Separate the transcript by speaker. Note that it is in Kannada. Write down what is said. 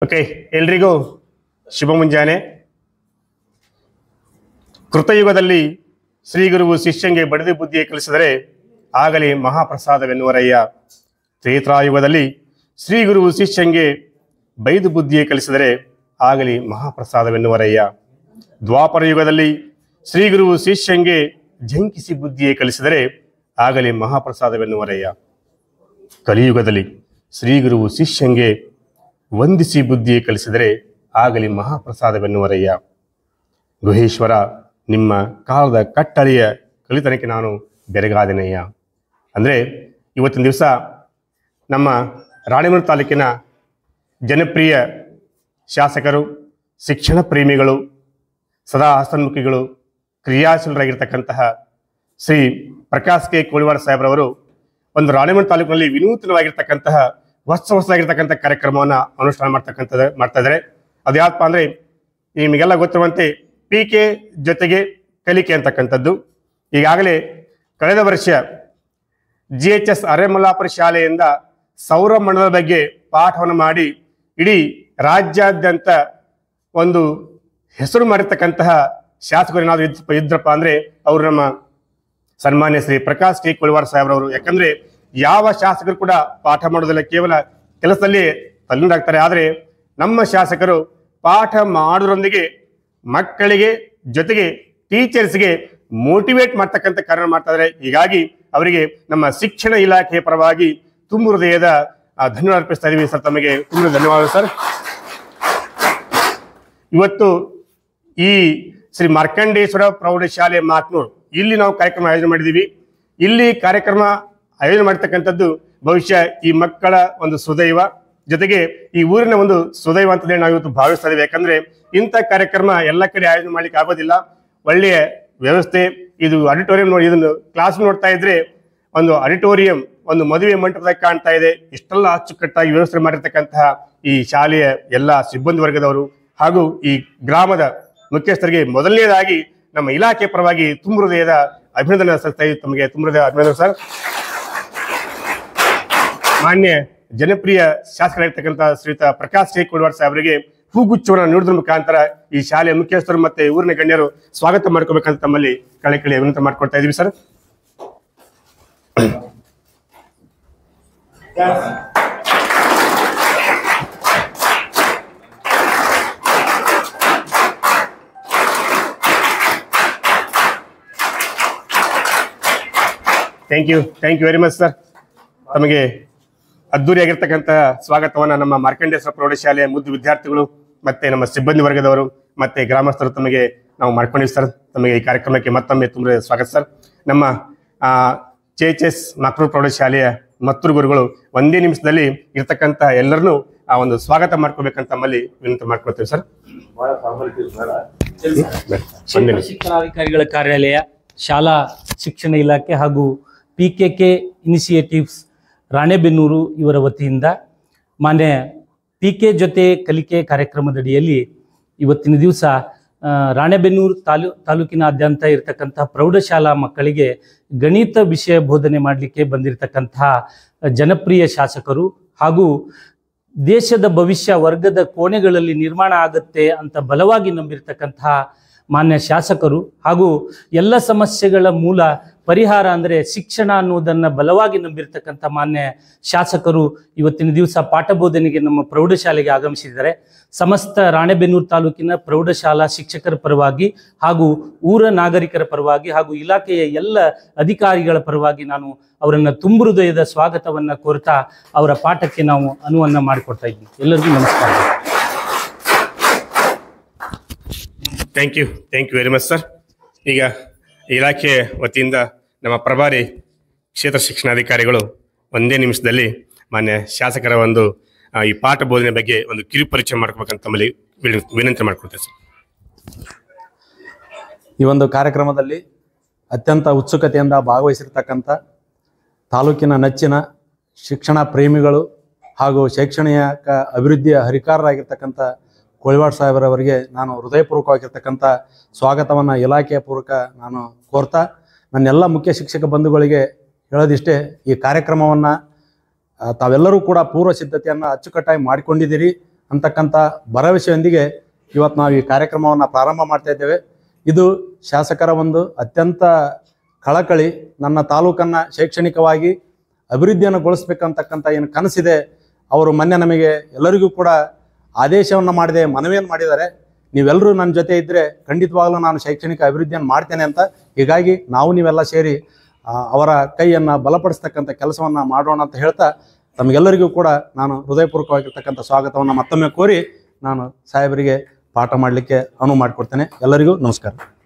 Speaker 1: ಓಕೆ, ಎಲ್ರಿಗೂ ಶುಭ ಮುಂಜಾನೆ. ಕೃತಯುಗದಲ್ಲಿ ಶ್ರೀಗುರುವು ಶಿಷ್ಯಂಗೆ ಬಡಿದು ಬುದ್ಧಿയെ ಕಲಿಸಿದರೆ ಆಗಲಿ ಮಹಾಪ್ರಸಾದವೆನ್ನುವರಯ್ಯ. ತ್ರೇತಾಯುಗದಲ್ಲಿ ಶ್ರೀಗುರುವು ಶಿಷ್ಯಂಗೆ ಬೈದು ಬುದ್ಧಿയെ ಕಲಿಸಿದರೆ ಆಗಲಿ ಮಹಾಪ್ರಸಾದವೆನ್ನುವರಯ್ಯ. ದ್ವಾಪರ ಯುಗದಲ್ಲಿ ಶ್ರೀಗುರುವು ಶಿಷ್ಯಂಗೆ ಜಂಕಿಸಿ ಬುದ್ಧಿയെ ಕಲಿಸಿದರೆ ಆಗಲಿ ಮಹಾಪ್ರಸಾದವೆನ್ನುವರಯ್ಯ. ಕಲಿಯುಗದಲ್ಲಿ ಶ್ರೀಗುರುವು ಶಿಷ್ಯಂಗೆ ವಂದಿಸಿ ಬುದ್ಧಿയെ ಕಲಿಸಿದರೆ ಆಗಲಿ ಮಹಾಪ್ರಸಾದವೆನ್ನುವರಯ್ಯ. ಗುಹೇಶ್ವರ, ನಿಮ್ಮ ಕಾಲದ ಕಟ್ಟಳೆಯ ಕಲಿತನಕ್ಕೆ ನಾನು ಬೆರಗಾದೆನಯ್ಯ. ಅಂದರೆ ಇವತ್ತಿನ ದಿವಸ ನಮ್ಮ ರಾಣೆಬೆನ್ನೂರು ತಾಲೂಕಿನ ಜನಪ್ರಿಯ ಶಾಸಕರು, ಶಿಕ್ಷಣ ಪ್ರೇಮಿಗಳು, ಸದಾ ಹಸನ್ಮುಖಿಗಳು, ಕ್ರಿಯಾಶೀಲರಾಗಿರ್ತಕ್ಕಂತಹ ಶ್ರೀ ಪ್ರಕಾಶ್ ಕೆ ಕೋಳಿವಾಡ ಸಾಹೇಬ್ರವರು ಒಂದು ರಾಣೆಬೆನ್ನೂರು ತಾಲೂಕಿನಲ್ಲಿ ವಿನೂತನವಾಗಿರ್ತಕ್ಕಂತಹ ಹೊಸದಾಗಿರ್ತಕ್ಕಂಥ ಕಾರ್ಯಕ್ರಮವನ್ನು ಅನುಷ್ಠಾನ ಮಾಡ್ತಾ ಇದ್ದಾರೆ. ಅದು ಯಾವಪ್ಪ ಅಂದರೆ ನಿಮಗೆಲ್ಲ ಗೊತ್ತಿರುವಂತೆ PK ಜೊತೆಗೆ ಕಲಿಕೆ ಅಂತಕ್ಕಂಥದ್ದು. ಈಗಾಗಲೇ ಕಳೆದ ವರ್ಷ GHS ಅರೆಮಲ್ಲಾಪುರ ಶಾಲೆಯಿಂದ ಸೌರಮಂಡಲದ ಬಗ್ಗೆ ಪಾಠವನ್ನು ಮಾಡಿ ಇಡೀ ರಾಜ್ಯಾದ್ಯಂತ ಒಂದು ಹೆಸರು ಮಾಡಿರ್ತಕ್ಕಂತಹ ಶಾಸಕರು ಏನಾದರೂ ಇದ್ರಪ್ಪ ಅಂದರೆ ಅವರು ನಮ್ಮ ಸನ್ಮಾನ್ಯ ಶ್ರೀ ಪ್ರಕಾಶ್ ಕೆ ಕೋಳಿವಾಡ ಸಾಹೇಬ್ರವರು. ಯಾಕಂದರೆ ಯಾವ ಶಾಸಕರು ಕೂಡ ಪಾಠ ಮಾಡೋದಿಲ್ಲ, ಕೇವಲ ಕೆಲಸದಲ್ಲಿ ತಲ್ಲೀನರಾಗ್ತಾರೆ. ಆದರೆ ನಮ್ಮ ಶಾಸಕರು ಪಾಠ ಮಾಡೋದ್ರೊಂದಿಗೆ ಮಕ್ಕಳಿಗೆ ಜೊತೆಗೆ ಟೀಚರ್ಸ್ಗೆ ಮೋಟಿವೇಟ್ ಮಾಡ್ತಕ್ಕಂಥ ಕಾರ್ಯ ಮಾಡ್ತಾ ಇದ್ದಾರೆ. ಹೀಗಾಗಿ ಅವರಿಗೆ ನಮ್ಮ ಶಿಕ್ಷಣ ಇಲಾಖೆಯ ಪರವಾಗಿ ತುಂಬ ಹೃದಯದ ಧನ್ಯವಾದ ಅರ್ಪಿಸ್ತಾ ಇದ್ದೀವಿ ಸರ್. ತಮಗೆ ತುಂಬ ಧನ್ಯವಾದ ಸರ್. ಇವತ್ತು ಈ ಶ್ರೀ ಮಾರ್ಕಂಡೇಶ್ವರ ಪ್ರೌಢಶಾಲೆ ಮಾಕ್ನೂರು ಇಲ್ಲಿ ನಾವು ಕಾರ್ಯಕ್ರಮ ಆಯೋಜನೆ ಮಾಡಿದ್ದೀವಿ. ಇಲ್ಲಿ ಕಾರ್ಯಕ್ರಮ ಆಯೋಜನೆ ಮಾಡ್ತಕ್ಕಂಥದ್ದು ಬಹುಶಃ ಈ ಮಕ್ಕಳ ಒಂದು ಸುದೈವ, ಜೊತೆಗೆ ಈ ಊರಿನ ಒಂದು ಸುದೈವ ಅಂತೇಳಿ ನಾವು ಇವತ್ತು ಭಾವಿಸ್ತಾ ಇದ್ದೀವಿ. ಯಾಕಂದ್ರೆ ಇಂಥ ಕಾರ್ಯಕ್ರಮ ಎಲ್ಲ ಕಡೆ ಆಯೋಜನೆ ಮಾಡ್ಲಿಕ್ಕೆ ಆಗೋದಿಲ್ಲ. ಒಳ್ಳೆಯ ವ್ಯವಸ್ಥೆ, ಇದು ಆಡಿಟೋರಿಯಂ ನೋಡಿ, ಇದನ್ನು ಕ್ಲಾಸ್ ನೋಡ್ತಾ ಇದ್ರೆ ಒಂದು ಆಡಿಟೋರಿಯಂ, ಒಂದು ಮದುವೆ ಮಂಟಪದಾಗ ಕಾಣ್ತಾ ಇದೆ. ಇಷ್ಟೆಲ್ಲ ಅಚ್ಚುಕಟ್ಟಾಗಿ ವ್ಯವಸ್ಥೆ ಮಾಡಿರ್ತಕ್ಕಂತಹ ಈ ಶಾಲೆಯ ಎಲ್ಲ ಸಿಬ್ಬಂದಿ ವರ್ಗದವರು ಹಾಗೂ ಈ ಗ್ರಾಮದ ಮುಖ್ಯಸ್ಥರಿಗೆ ಮೊದಲನೇದಾಗಿ ನಮ್ಮ ಇಲಾಖೆ ಪರವಾಗಿ ತುಂಬ ಹೃದಯದ ಅಭಿನಂದನೆ ಸಲ್ಲಿಸ್ತಾ ಇದ್ದೀವಿ. ತಮಗೆ ತುಂಬ ಹೃದಯ ಅಭಿನಂದನೆ ಸರ್. ಮಾನ್ಯ ಜನಪ್ರಿಯ ಶಾಸಕರಾಗಿರ್ತಕ್ಕಂಥ ಶ್ರೀಯುತ ಪ್ರಕಾಶ್ ಕೆ ಕೋಳಿವಾಡ ಸಾಹೇಬರಿಗೆ ಹೂಗುಚ್ಛವನ್ನು ನೀಡುವುದರ ಮುಖಾಂತರ ಈ ಶಾಲೆಯ ಮುಖ್ಯಸ್ಥರು ಮತ್ತೆ ಊರಿನ ಗಣ್ಯರು ಸ್ವಾಗತ ಮಾಡ್ಕೋಬೇಕಂತ ತಮ್ಮಲ್ಲಿ ಕಳಕಳಿ ವಿನಂತಿ ಮಾಡ್ಕೊಳ್ತಾ ಇದೀವಿ sir. Thank you very much sir. ತಮಗೆ ಅದ್ದೂರಿಯಾಗಿರ್ತಕ್ಕಂಥ ಸ್ವಾಗತವನ್ನ ನಮ್ಮ ಮಾರ್ಕಂಡೇಶ್ವರ ಪ್ರೌಢಶಾಲೆಯ ಮುದ್ದು ವಿದ್ಯಾರ್ಥಿಗಳು ಮತ್ತೆ ನಮ್ಮ ಸಿಬ್ಬಂದಿ ವರ್ಗದವರು ಮತ್ತೆ ಗ್ರಾಮಸ್ಥರು ತಮಗೆ ನಾವು ಮಾಡ್ಕೊಂಡಿವಿ ಸರ್. ತಮಗೆ ಈ ಕಾರ್ಯಕ್ರಮಕ್ಕೆ ಮತ್ತೊಮ್ಮೆ ತುಂಬ ಸ್ವಾಗತ ಸರ್. ನಮ್ಮ GHS ಮಾಕ್ನೂರು ಪ್ರೌಢಶಾಲೆಯ ಮತ್ತೂರು ಗುರುಗಳು ಒಂದೇ ನಿಮಿಷದಲ್ಲಿ ಇರ್ತಕ್ಕಂಥ ಎಲ್ಲರನ್ನೂ ಆ ಒಂದು ಸ್ವಾಗತ ಮಾಡ್ಕೋಬೇಕಂತ ನಮ್ಮಲ್ಲಿ ವಿನಂತಿ ಮಾಡ್ಕೊಳ್ತೇವೆ ಸರ್.
Speaker 2: ಶಿಕ್ಷಣಾಧಿಕಾರಿಗಳ ಕಾರ್ಯಾಲಯ, ಶಾಲಾ ಶಿಕ್ಷಣ ಇಲಾಖೆ ಹಾಗೂ PKK ಇನಿಷಿಯೇಟಿವ್ಸ್ ರಾಣೆಬೆನ್ನೂರು ಇವರ ವತಿಯಿಂದ ಮಾನ್ಯ PK ಜೊತೆ ಕಲಿಕೆ ಕಾರ್ಯಕ್ರಮದಡಿಯಲ್ಲಿ ಇವತ್ತಿನ ದಿವಸ ರಾಣೆಬೆನ್ನೂರು ತಾಲೂಕಿನಾದ್ಯಂತ ಇರತಕ್ಕಂಥ ಪ್ರೌಢಶಾಲಾ ಮಕ್ಕಳಿಗೆ ಗಣಿತ ವಿಷಯ ಬೋಧನೆ ಮಾಡಲಿಕ್ಕೆ ಬಂದಿರತಕ್ಕಂತಹ ಜನಪ್ರಿಯ ಶಾಸಕರು ಹಾಗೂ ದೇಶದ ಭವಿಷ್ಯ ವರ್ಗದ ಕೋಣೆಗಳಲ್ಲಿ ನಿರ್ಮಾಣ ಆಗುತ್ತೆ ಅಂತ ಬಲವಾಗಿ ನಂಬಿರ್ತಕ್ಕಂತಹ ಮಾನ್ಯ ಶಾಸಕರು ಹಾಗೂ ಎಲ್ಲ ಸಮಸ್ಯೆಗಳ ಮೂಲ ಪರಿಹಾರ ಅಂದರೆ ಶಿಕ್ಷಣ ಅನ್ನೋದನ್ನು ಬಲವಾಗಿ ನಂಬಿರ್ತಕ್ಕಂಥ ಮಾನ್ಯ ಶಾಸಕರು ಇವತ್ತಿನ ದಿವಸ ಪಾಠ ಬೋಧನೆಗೆ ನಮ್ಮ ಪ್ರೌಢಶಾಲೆಗೆ ಆಗಮಿಸಿದ್ದಾರೆ. ಸಮಸ್ತ ರಾಣೆಬೆನ್ನೂರು ತಾಲೂಕಿನ ಪ್ರೌಢಶಾಲಾ ಶಿಕ್ಷಕರ ಪರವಾಗಿ ಹಾಗೂ ಊರ ನಾಗರಿಕರ ಪರವಾಗಿ ಹಾಗೂ ಇಲಾಖೆಯ ಎಲ್ಲ ಅಧಿಕಾರಿಗಳ ಪರವಾಗಿ ನಾನು ಅವರನ್ನು ತುಂಬ ಹೃದಯದ ಸ್ವಾಗತವನ್ನು ಕೋರ್ತಾ ಅವರ ಪಾಠಕ್ಕೆ ನಾವು ಅನುವನ್ನು ಮಾಡಿಕೊಡ್ತಾ ಇದ್ದೀವಿ. ಎಲ್ಲರಿಗೂ ನಮಸ್ಕಾರ.
Speaker 1: Thank you very much sir. ಈಗ ಇಲಾಖೆ ವತಿಯಿಂದ ನಮ್ಮ ಪ್ರಭಾರಿ ಕ್ಷೇತ್ರ ಶಿಕ್ಷಣಾಧಿಕಾರಿಗಳು ಒಂದೇ ನಿಮಿಷದಲ್ಲಿ ಮಾನ್ಯ ಶಾಸಕರ ಒಂದು ಈ ಪಾಠ ಬೋಧನೆ ಬಗ್ಗೆ ಒಂದು ಕಿರು ಪರಿಚಯ ಮಾಡ್ಕೋಬೇಕಂತ ತಮ್ಮಲ್ಲಿ ವಿನಂತಿ ಮಾಡ್ಕೊಳ್ತೇವೆ ಸರ್.
Speaker 3: ಈ ಒಂದು ಕಾರ್ಯಕ್ರಮದಲ್ಲಿ ಅತ್ಯಂತ ಉತ್ಸುಕತೆಯಿಂದ ಭಾಗವಹಿಸಿರ್ತಕ್ಕಂಥ ತಾಲೂಕಿನ ನೆಚ್ಚಿನ ಶಿಕ್ಷಣ ಪ್ರೇಮಿಗಳು ಹಾಗೂ ಶೈಕ್ಷಣಿಕ ಅಭಿವೃದ್ಧಿಯ ಹರಿಕಾರರಾಗಿರ್ತಕ್ಕಂಥ ಕೋಳಿವಾಡ ಸಾಹೇಬರವರಿಗೆ ನಾನು ಹೃದಯಪೂರ್ವಕವಾಗಿರ್ತಕ್ಕಂಥ ಸ್ವಾಗತವನ್ನು ಇಲಾಖೆಯ ಪೂರ್ವಕ ನಾನು ಕೋರ್ತಾ, ನನ್ನೆಲ್ಲ ಮುಖ್ಯ ಶಿಕ್ಷಕ ಬಂಧುಗಳಿಗೆ ಹೇಳೋದಿಷ್ಟೇ, ಈ ಕಾರ್ಯಕ್ರಮವನ್ನು ತಾವೆಲ್ಲರೂ ಕೂಡ ಪೂರ್ವ ಸಿದ್ಧತೆಯನ್ನು ಅಚ್ಚುಕಟ್ಟಾಗಿ ಮಾಡಿಕೊಂಡಿದ್ದೀರಿ. ಅಂತಕ್ಕಂಥ ಭರವಸೆಯೊಂದಿಗೆ ಇವತ್ತು ನಾವು ಈ ಕಾರ್ಯಕ್ರಮವನ್ನು ಪ್ರಾರಂಭ ಮಾಡ್ತಾ ಇದ್ದೇವೆ. ಇದು ಶಾಸಕರ ಒಂದು ಅತ್ಯಂತ ಕಳಕಳಿ, ನನ್ನ ತಾಲೂಕನ್ನು ಶೈಕ್ಷಣಿಕವಾಗಿ ಅಭಿವೃದ್ಧಿಯನ್ನುಗೊಳಿಸ್ಬೇಕಂತಕ್ಕಂಥ ಏನು ಕನಸಿದೆ, ಅವರು ಮೊನ್ನೆ ನಮಗೆ ಎಲ್ಲರಿಗೂ ಕೂಡ ಆದೇಶವನ್ನು ಮಾಡಿದೆ, ಮನವಿಯನ್ನು ಮಾಡಿದ್ದಾರೆ. ನೀವೆಲ್ಲರೂ ನನ್ನ ಜೊತೆ ಇದ್ದರೆ ಖಂಡಿತವಾಗ್ಲೂ ನಾನು ಶೈಕ್ಷಣಿಕ ಅಭಿವೃದ್ಧಿಯನ್ನು ಮಾಡ್ತೇನೆ ಅಂತ. ಹೀಗಾಗಿ ನಾವು ನೀವೆಲ್ಲ ಸೇರಿ ಅವರ ಕೈಯನ್ನು ಬಲಪಡಿಸ್ತಕ್ಕಂಥ ಕೆಲಸವನ್ನು ಮಾಡೋಣ ಅಂತ ಹೇಳ್ತಾ ತಮಗೆಲ್ಲರಿಗೂ ಕೂಡ ನಾನು ಹೃದಯಪೂರ್ವಕವಾಗಿರ್ತಕ್ಕಂಥ ಸ್ವಾಗತವನ್ನು ಮತ್ತೊಮ್ಮೆ ಕೋರಿ ನಾನು ಸಾಹೇಬರಿಗೆ ಪಾಠ ಮಾಡಲಿಕ್ಕೆ ಅನುವು ಮಾಡಿಕೊಡ್ತೇನೆ. ಎಲ್ಲರಿಗೂ ನಮಸ್ಕಾರ.